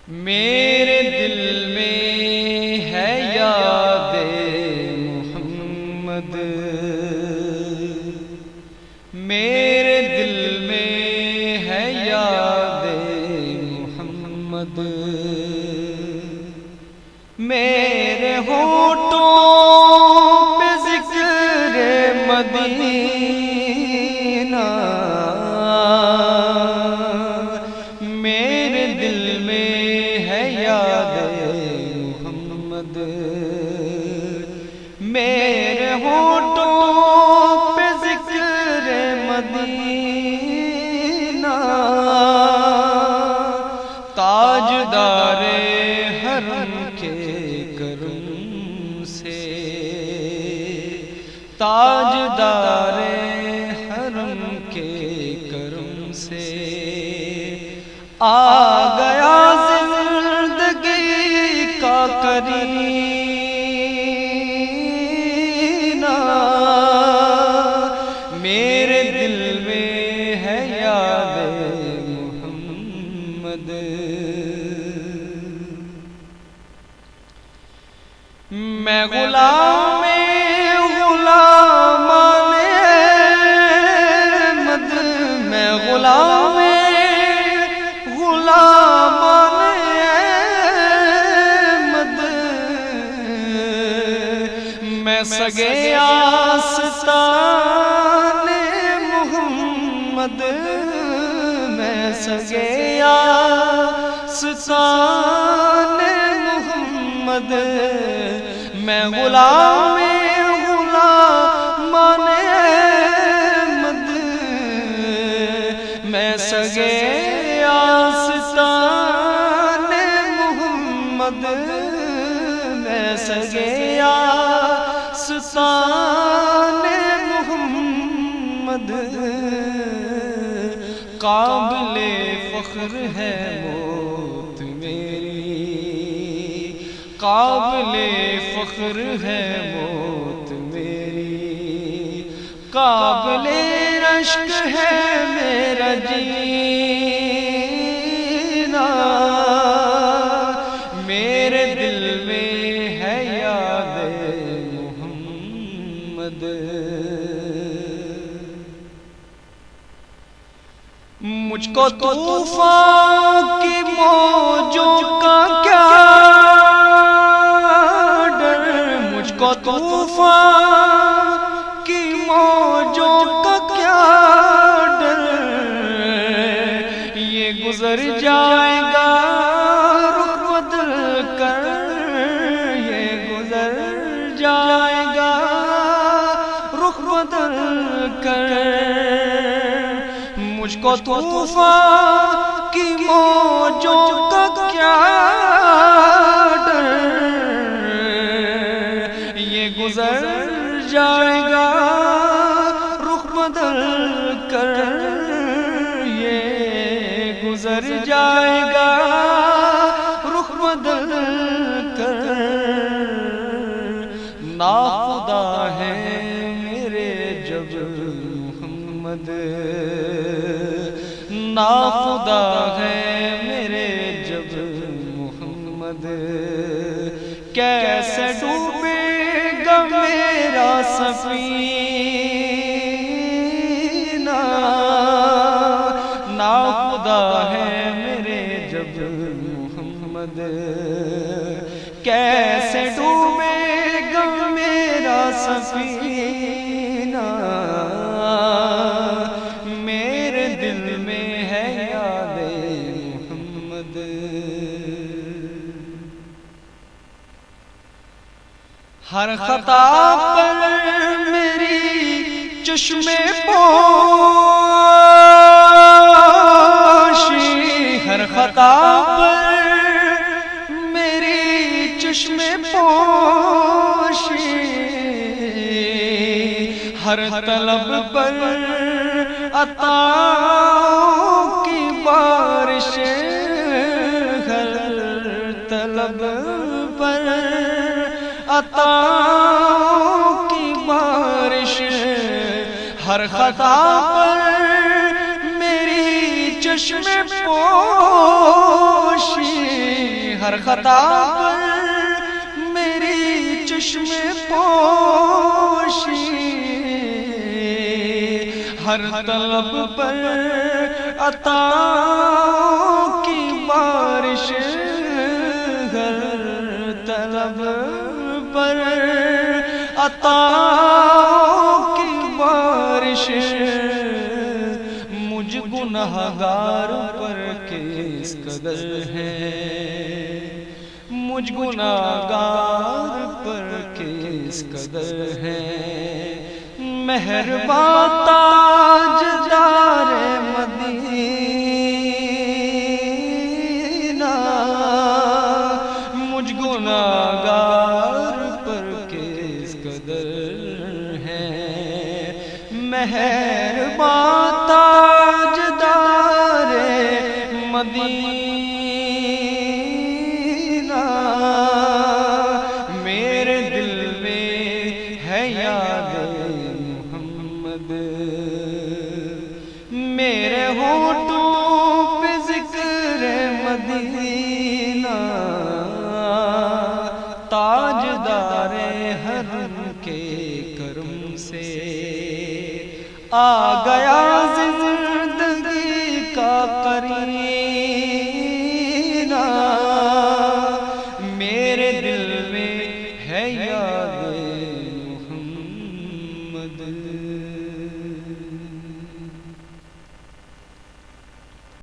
میرے دل میں ہے یاد محمد، میرے دل میں ہے یاد محمد، میرے ہونٹوں پہ ذکر مدینہ، میرے دل میں ہے یاد محمد، میرے ہونٹوں پہ ذکر مدینہ، تاجدار حرم کے کرم سے، تاجدار حرم کے کرم سے آ گیا زندگی کا کرینہ، میرے دل میں ہے یاد محمد، میں غلام غلامان احمد، میں غلام غلامان احمد، میں سگے آستان محمد، میں سگے آستان محمد، میں غلام غلامان احمد، میں سگے آستان محمد، میں سگے آستان محمد، قابل فخر ہے موت میری، قابل فخر ہے موت میری، قابل رشک ہے میرا جینا، میرے دل میں ہے یاد محمد، مجھ کو طوفان کی موجوں کا کیا ڈر، مجھ کو طوفان کی موجوں کا کیا ڈر، یہ گزر جائے گا رخ بدل کر، یہ گزر جائے گا رخ بدل کر، مجھ کو طوفان کی موجوں کا کیا ڈر، یہ گزر جائے گا رخ بدل کر، یہ گزر جائے گا رخ بدل کر، ناخدا ہے میرے جب محمد، ناخدا ہے میرے جب محمد، کیسے ڈوبے گا میرا سفینہ، ناخدا ہے میرے جب محمد، کیسے ڈوبے گا میرا سفینہ، میرے دل میں ہے یاد محمد، ہر خطا پر میری چشم پوشی، ہر خطا پر میری چشم پوشی، ہر طلب پر عطاؤں کی بارش، ہر طلب پر عطاؤں کی بارش، ہر خطا پر میری چشم پوشی، خطا پر میری چشم پوشی، ہر طلب پر عطا کی بارش، ہر طلب پر عطا کی بارش، مجھ گنہگار پر کس قدر ہے، مجھ گنہگار پر کس قدر ہے، مہربان تاجدار مدینہ، مجھ گنہگار پر کس قدر ہے، مہربان تاجدار مدینہ، میرے دل میں ہے یاد محمد، میرے ہونٹوں پہ ذکر مدینہ، تاجدار حرم کے کرم سے آ گیا